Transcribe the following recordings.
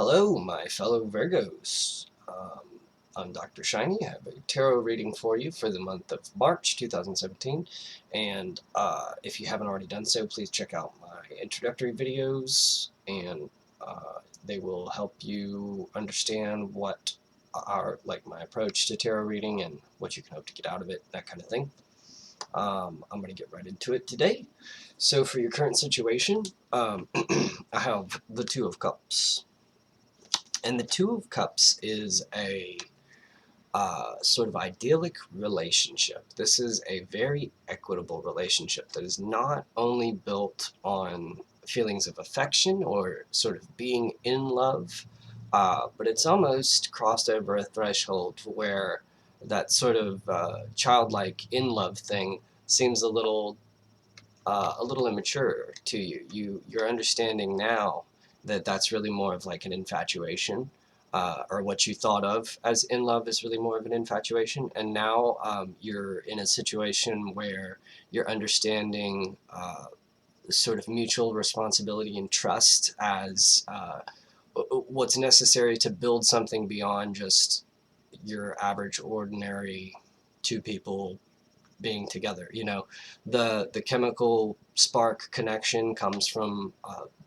Hello, my fellow Virgos. I'm Dr. Shiny. I have a tarot reading for you for the month of March 2017. And if you haven't already done so, please check out my introductory videos, and they will help you understand what my approach to tarot reading and what you can hope to get out of it, that kind of thing. I'm going to get right into it today. So for your current situation, I have the Two of Cups. And the Two of Cups is a sort of idyllic relationship. This is a very equitable relationship that is not only built on feelings of affection or sort of being in love, but it's almost crossed over a threshold where that sort of childlike in love thing seems a little immature to you. You're understanding now that that's really more of like an infatuation, or what you thought of as in love is really more of an infatuation. And now you're in a situation where you're understanding sort of mutual responsibility and trust as what's necessary to build something beyond just your average, ordinary two people being together. The chemical spark connection comes from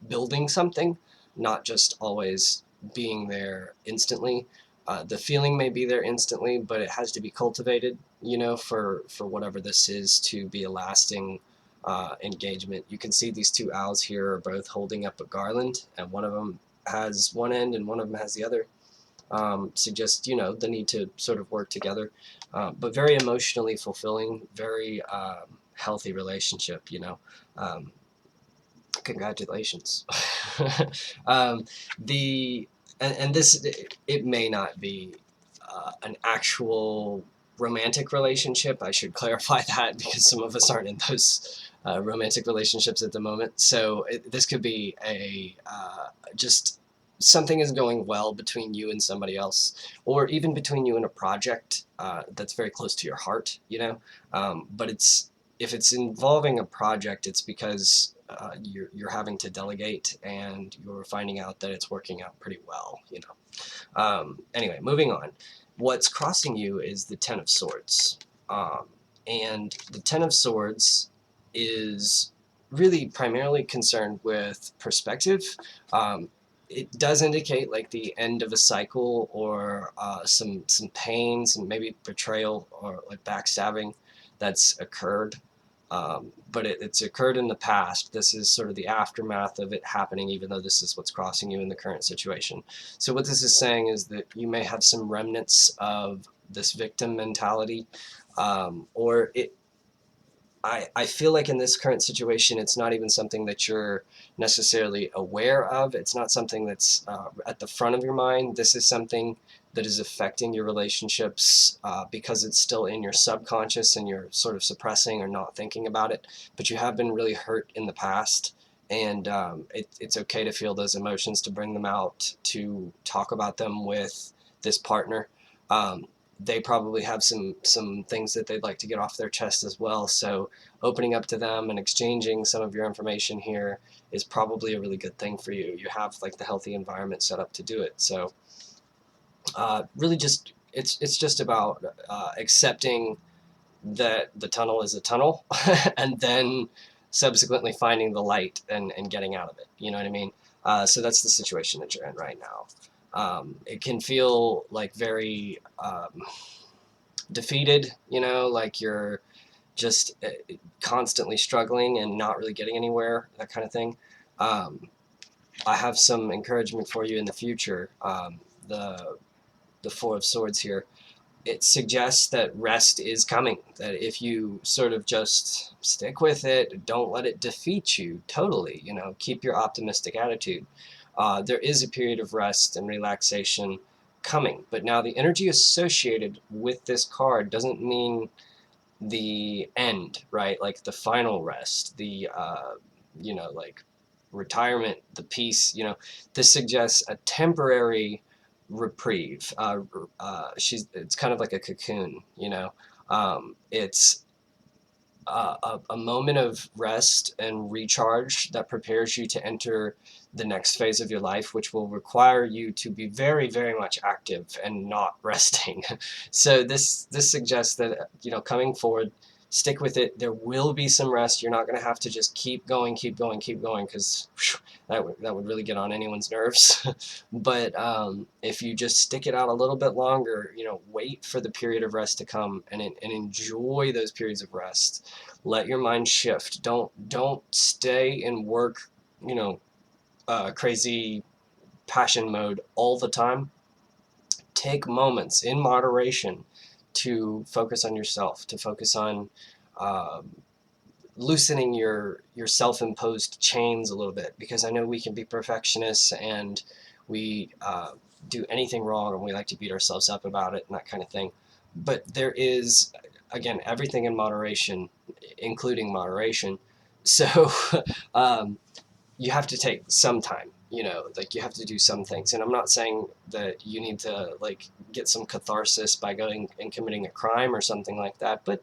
building something, not just always being there instantly. The feeling may be there instantly, but it has to be cultivated, for whatever this is to be a lasting engagement. You can see these two owls here are both holding up a garland, and one of them has one end and one of them has the other. Suggest the need to sort of work together, but very emotionally fulfilling, very healthy relationship. Um, Congratulations. um, the and this, it may not be an actual romantic relationship. I should clarify that because some of us aren't in those romantic relationships at the moment. So this could be a just something is going well between you and somebody else, or even between you and a project that's very close to your heart. But if it's involving a project, it's because you're having to delegate, and you're finding out that it's working out pretty well. Anyway, moving on. What's crossing you is the Ten of Swords. And the Ten of Swords is really primarily concerned with perspective. It does indicate like the end of a cycle, or some pain, some maybe betrayal or like backstabbing that's occurred. But it's occurred in the past. This is sort of the aftermath of it happening, even though this is what's crossing you in the current situation. So what this is saying is that you may have some remnants of this victim mentality, or it. I feel like in this current situation, it's not even something that you're necessarily aware of. It's not something that's at the front of your mind. This is something that is affecting your relationships because it's still in your subconscious and you're sort of suppressing or not thinking about it. But you have been really hurt in the past, and it's okay to feel those emotions, to bring them out, to talk about them with this partner. They probably have some things that they'd like to get off their chest as well. So opening up to them and exchanging some of your information here is probably a really good thing for you. You have like the healthy environment set up to do it. So really just it's just about accepting that the tunnel is a tunnel and then subsequently finding the light and getting out of it. You know what I mean? So that's the situation that you're in right now. It can feel like very defeated, like you're just constantly struggling and not really getting anywhere, that kind of thing. I have some encouragement for you in the future. The Four of Swords here, it suggests that rest is coming, that if you sort of just stick with it, don't let it defeat you totally, keep your optimistic attitude. There is a period of rest and relaxation coming, but now the energy associated with this card doesn't mean the end, right? Like the final rest, the like retirement, the peace. This suggests a temporary reprieve. It's kind of like a cocoon. It's a moment of rest and recharge that prepares you to enter the next phase of your life, which will require you to be very, very much active and not resting. So this suggests that, coming forward, stick with it. There will be some rest. You're not going to have to just keep going, keep going, keep going, because that would really get on anyone's nerves. But if you just stick it out a little bit longer, wait for the period of rest to come, and enjoy those periods of rest. Let your mind shift. Don't stay in work, crazy passion mode all the time. Take moments in moderation to focus on yourself, to focus on um, loosening your self-imposed chains a little bit, because I know we can be perfectionists, and we do anything wrong, and we like to beat ourselves up about it and that kind of thing. But there is, again, everything in moderation, including moderation. So um, you have to take some time, like, you have to do some things. And I'm not saying that you need to, like, get some catharsis by going and committing a crime or something like that, but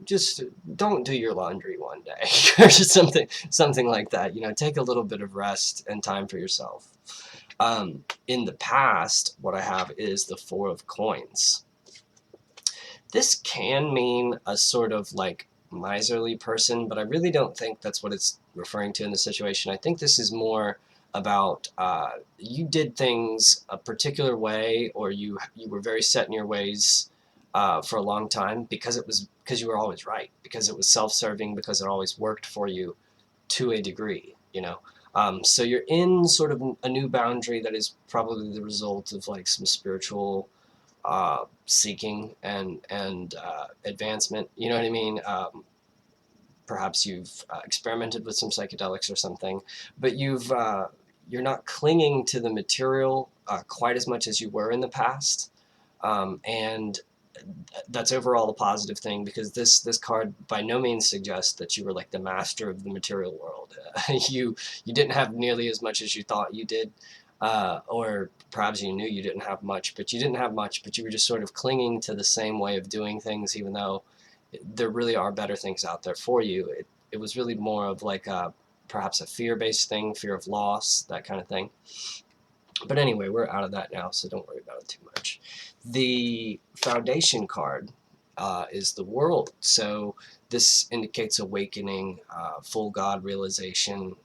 just don't do your laundry one day or something like that. Take a little bit of rest and time for yourself. In the past, what I have is the Four of Coins. This can mean a sort of like miserly person, but I really don't think that's what it's referring to in the situation. I think this is more about you did things a particular way, or you were very set in your ways for a long time, because you were always right, because it was self-serving, because it always worked for you to a degree. So you're in sort of a new boundary that is probably the result of like some spiritual seeking and advancement. You know what I mean? Perhaps you've experimented with some psychedelics or something, but you're not clinging to the material quite as much as you were in the past, and that's overall a positive thing, because this card by no means suggests that you were like the master of the material world. You didn't have nearly as much as you thought you did, or perhaps you knew you didn't have much, but you didn't have much, but you were just sort of clinging to the same way of doing things, even though there really are better things out there for you. It was really more of like perhaps a fear-based thing, fear of loss, that kind of thing. But anyway, we're out of that now, so don't worry about it too much. The foundation card is the World. So this indicates awakening, full God realization,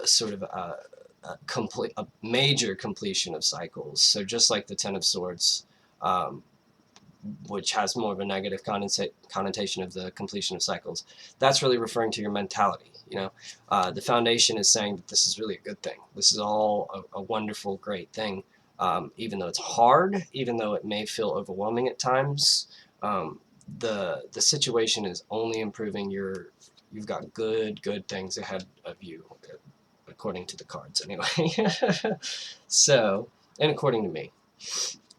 sort of a major completion of cycles. So just like the Ten of Swords, um, which has more of a negative connotation of the completion of cycles, that's really referring to your mentality. The foundation is saying that this is really a good thing. This is all a wonderful, great thing. Even though it's hard, even though it may feel overwhelming at times, the situation is only improving. You've got good things ahead of you, according to the cards anyway. So, and according to me.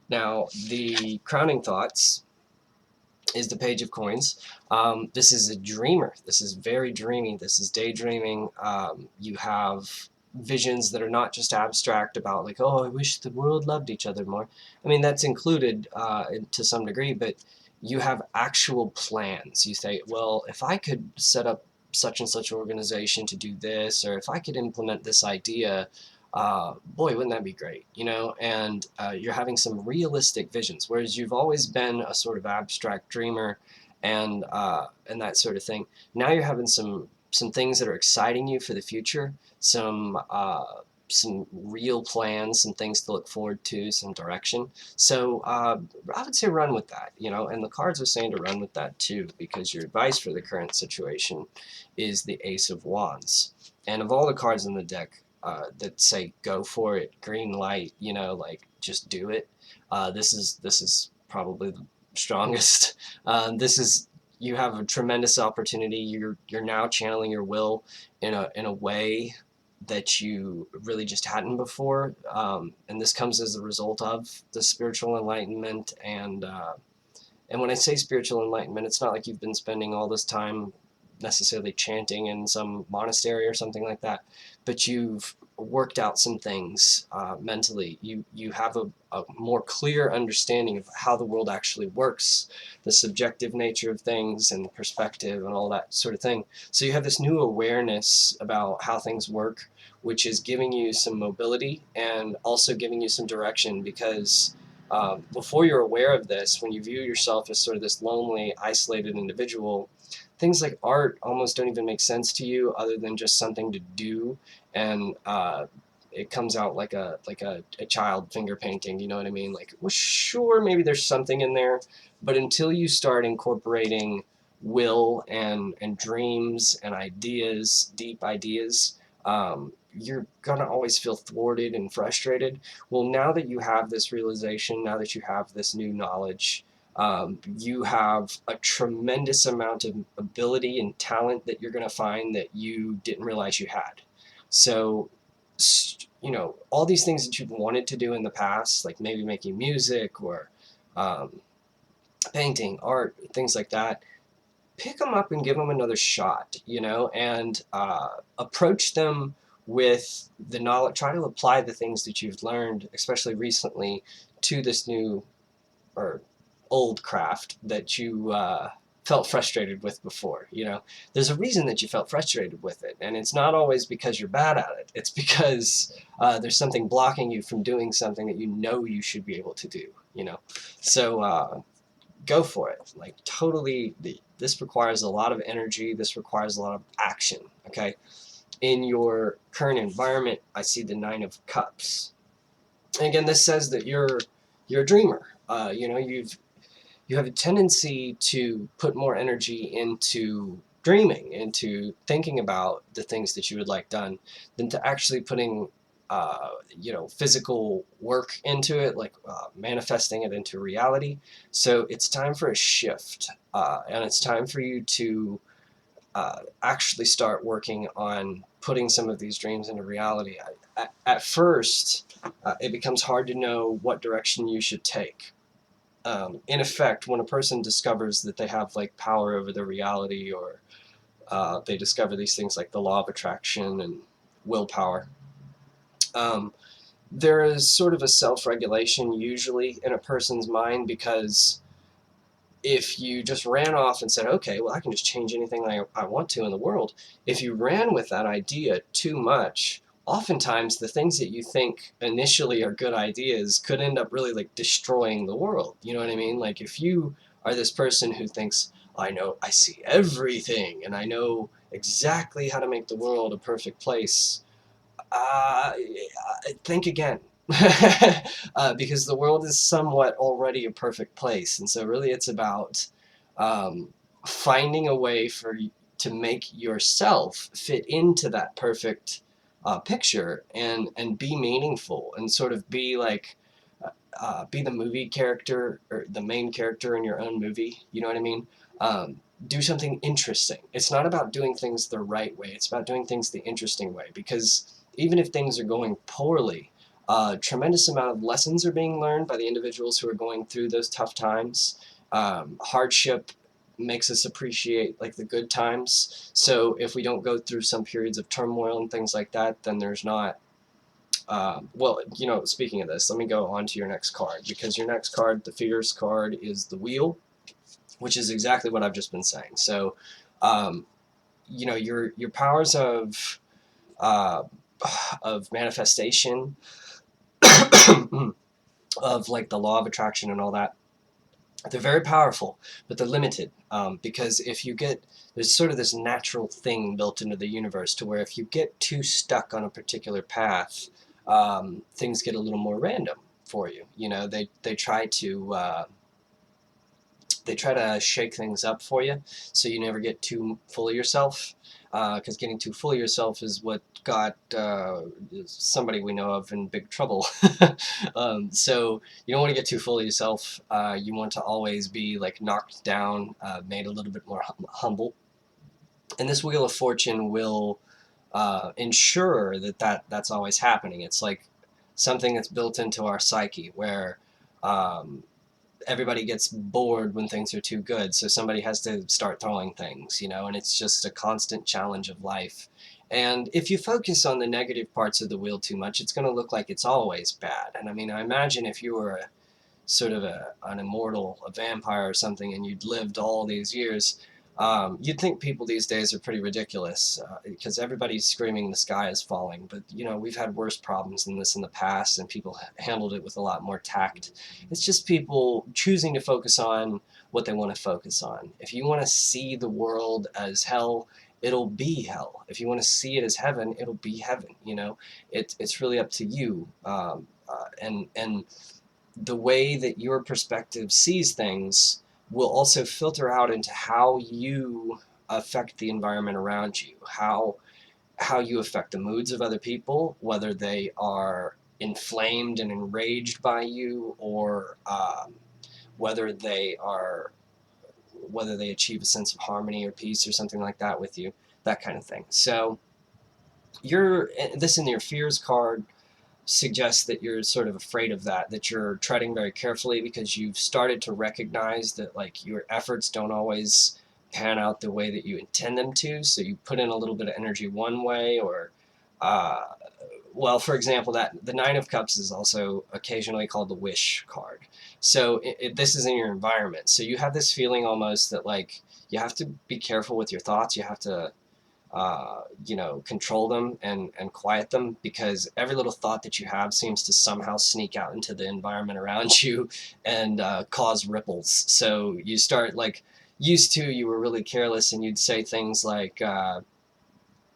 Now, the crowning thoughts is the Page of Coins. This is a dreamer. This is very dreamy. This is daydreaming. You have visions that are not just abstract about like, oh, I wish the world loved each other more. I mean, that's included to some degree, but you have actual plans. You say, well, if I could set up such and such organization to do this, or if I could implement this idea, boy, wouldn't that be great, And you're having some realistic visions, whereas you've always been a sort of abstract dreamer and that sort of thing. Now you're having some things that are exciting you for the future, some real plans, some things to look forward to, some direction. So I would say run with that, and the cards are saying to run with that too, because your advice for the current situation is the Ace of Wands. And of all the cards in the deck, that say go for it, green light, like just do it. This is probably the strongest. This is You have a tremendous opportunity. You're now channeling your will in a way that you really just hadn't before, and this comes as a result of the spiritual enlightenment. And when I say spiritual enlightenment, it's not like you've been spending all this time necessarily chanting in some monastery or something like that, but you've worked out some things mentally. You have a more clear understanding of how the world actually works, the subjective nature of things and perspective and all that sort of thing. So you have this new awareness about how things work, which is giving you some mobility and also giving you some direction, because before you're aware of this, when you view yourself as sort of this lonely, isolated individual, things like art almost don't even make sense to you other than just something to do, and it comes out like a child finger painting. You know what I mean? Like, well, sure, maybe there's something in there, but until you start incorporating will and dreams and ideas, deep ideas, you're gonna always feel thwarted and frustrated. Well, now that you have this realization, now that you have this new knowledge, you have a tremendous amount of ability and talent that you're going to find that you didn't realize you had. So, all these things that you've wanted to do in the past, like maybe making music or um, painting, art, things like that, pick them up and give them another shot, and approach them with the knowledge. Try to apply the things that you've learned, especially recently, to this new or old craft that you felt frustrated with before. There's a reason that you felt frustrated with it, and it's not always because you're bad at it. It's because there's something blocking you from doing something that you should be able to do. So go for it. Like, totally, this requires a lot of energy. This requires a lot of action. Okay. In your current environment, I see the Nine of Cups. And again, this says that you're a dreamer. You have a tendency to put more energy into dreaming, into thinking about the things that you would like done, than to actually putting physical work into it, like manifesting it into reality. So it's time for a shift, and it's time for you to actually start working on putting some of these dreams into reality. At first, it becomes hard to know what direction you should take. In effect, when a person discovers that they have like power over their reality, or they discover these things like the law of attraction and willpower, um, there is sort of a self-regulation usually in a person's mind, because if you just ran off and said, okay, well, I can just change anything I want to in the world, if you ran with that idea too much, oftentimes the things that you think initially are good ideas could end up really like destroying the world. You know what I mean? Like, if you are this person who thinks, I see everything and I know exactly how to make the world a perfect place, uh, think again. Because the world is somewhat already a perfect place, and so really it's about um, finding a way to make yourself fit into that perfect picture, and be meaningful, and sort of be like be the movie character or the main character in your own movie. You know what I mean? Do something interesting. It's not about doing things the right way. It's about doing things the interesting way, because even if things are going poorly, a tremendous amount of lessons are being learned by the individuals who are going through those tough times. Hardship makes us appreciate like the good times. So if we don't go through some periods of turmoil and things like that, then there's not. Well, speaking of this, let me go on to your next card, because your next card, the Fears card, is the Wheel, which is exactly what I've just been saying. So, um, your powers uh, of manifestation, of like the law of attraction and all that, they're very powerful, but they're limited, because if you get, there's sort of this natural thing built into the universe to where if you get too stuck on a particular path, things get a little more random for you. They try to shake things up for you, so you never get too full of yourself, because getting too full of yourself is what got somebody we know of in big trouble. So you don't want to get too full of yourself. You want to always be like knocked down, made a little bit more humble, and this Wheel of Fortune will ensure that's always happening. It's like something that's built into our psyche, where um, everybody gets bored when things are too good, so somebody has to start throwing things, and it's just a constant challenge of life. And if you focus on the negative parts of the wheel too much, it's going to look like it's always bad. And I mean, I imagine if you were sort of an immortal, a vampire or something, and you'd lived all these years, you'd think people these days are pretty ridiculous because everybody's screaming the sky is falling. But, you know, we've had worse problems than this in the past, and people handled it with a lot more tact. It's just people choosing to focus on what they want to focus on. If you want to see the world as hell, it'll be hell. If you want to see it as heaven, it'll be heaven. You know, it's really up to you. And the way that your perspective sees things will also filter out into how you affect the environment around you, how you affect the moods of other people, whether they are inflamed and enraged by you, or whether they are whether they achieve a sense of harmony or peace or something like that with you, that kind of thing. So you're this in your fears card suggests that you're sort of afraid of that you're treading very carefully because you've started to recognize that like your efforts don't always pan out the way that you intend them to. So you put in a little bit of energy one way, or uh, well, for example, that the Nine of Cups is also occasionally called the Wish card. So this is in your environment. So you have this feeling almost that like you have to be careful with your thoughts. You have to control them and quiet them, because every little thought that you have seems to somehow sneak out into the environment around you and cause ripples. So you start like used to you were really careless and you'd say things like oh,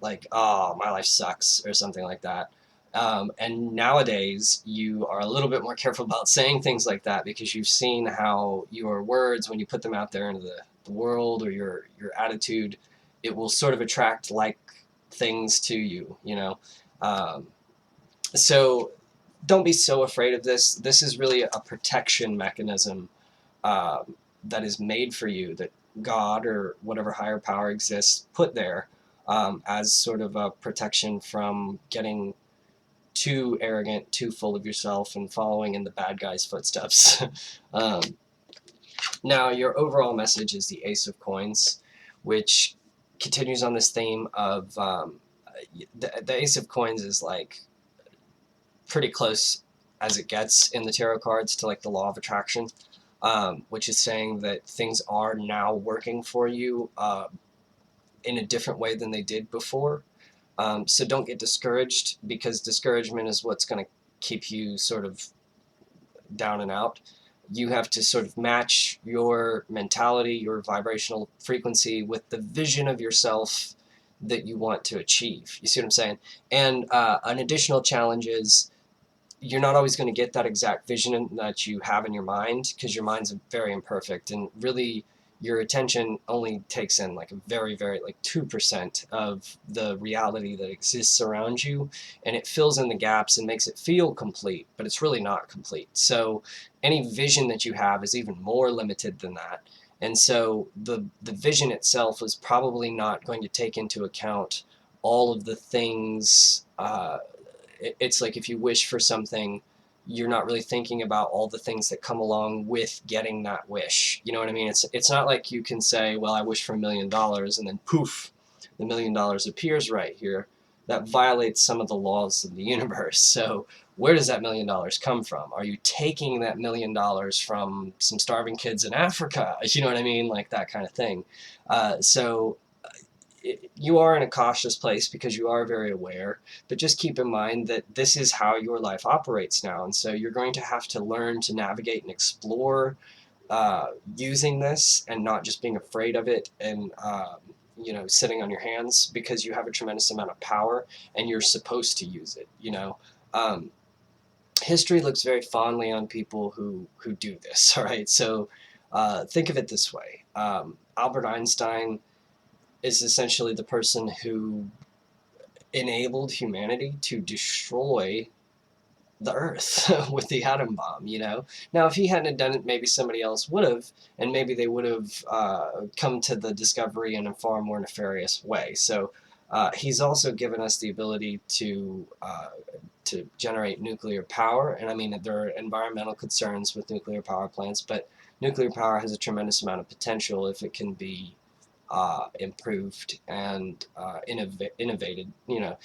my life sucks or something like that. And nowadays you are a little bit more careful about saying things like that because you've seen how your words, when you put them out there into the world, or your attitude, it will sort of attract like things to you, you know. Um, so don't be so afraid of this. This is really a protection mechanism that is made for you, that God or whatever higher power exists put there as sort of a protection from getting too arrogant, too full of yourself, and following in the bad guy's footsteps. um, Now, your overall message is the Ace of Coins, which continues on this theme of the Ace of Coins is like pretty close as it gets in the tarot cards to like the law of attraction, which is saying that things are now working for you in a different way than they did before. So don't get discouraged, because discouragement is what's going to keep you sort of down and out. You have to sort of match your mentality, your vibrational frequency with the vision of yourself that you want to achieve. You see what I'm saying? And an additional challenge is you're not always going to get that exact vision that you have in your mind, because your mind's very imperfect, and really your attention only takes in like a very, very like 2% of the reality that exists around you, and it fills in the gaps and makes it feel complete, but it's really not complete. So any vision that you have is even more limited than that. And so the vision itself is probably not going to take into account all of the things it's like if you wish for something, you're not really thinking about all the things that come along with getting that wish. You know what I mean? It's not like you can say, well, I wish for $1,000,000, and then poof, the $1,000,000 appears right here. That violates some of the laws of the universe. So where does that $1,000,000 come from? Are you taking that $1,000,000 from some starving kids in Africa? You know what I mean? Like that kind of thing. So you are in a cautious place because you are very aware, but just keep in mind that this is how your life operates now. And so you're going to have to learn to navigate and explore using this, and not just being afraid of it and sitting on your hands, because you have a tremendous amount of power and you're supposed to use it. Um, History looks very fondly on people who do this. All right, so think of it this way. Albert Einstein is essentially the person who enabled humanity to destroy the earth with the atom bomb, you know. Now if he hadn't done it, maybe somebody else would have, and maybe they would have come to the discovery in a far more nefarious way. So he's also given us the ability to generate nuclear power. And I mean, there are environmental concerns with nuclear power plants, but nuclear power has a tremendous amount of potential if it can be improved and innovated. You know,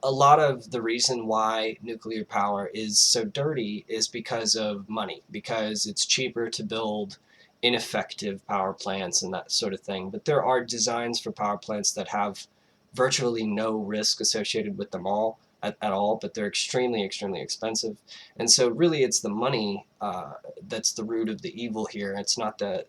a lot of the reason why nuclear power is so dirty is because of money, because it's cheaper to build ineffective power plants and that sort of thing. But there are designs for power plants that have virtually no risk associated with them at all, but they're extremely, extremely expensive. And so really it's the money that's the root of the evil here. It's not the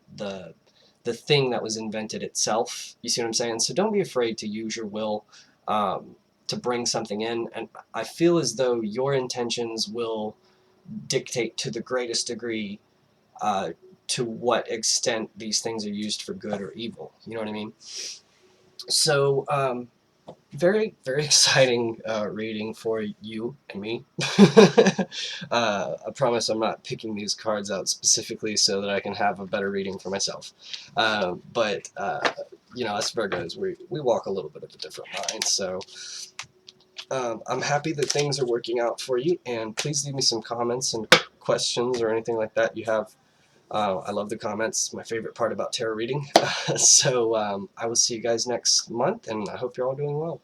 thing that was invented itself. You see what I'm saying? So don't be afraid to use your will to bring something in. And I feel as though your intentions will dictate to the greatest degree uh, to what extent these things are used for good or evil. You know what I mean? So, very, very exciting reading for you and me. I promise I'm not picking these cards out specifically so that I can have a better reading for myself. But you know, us Virgos, we walk a little bit of a different line. So I'm happy that things are working out for you, and please leave me some comments and questions or anything like that you have. I love the comments. My favorite part about tarot reading. So I will see you guys next month, and I hope you're all doing well.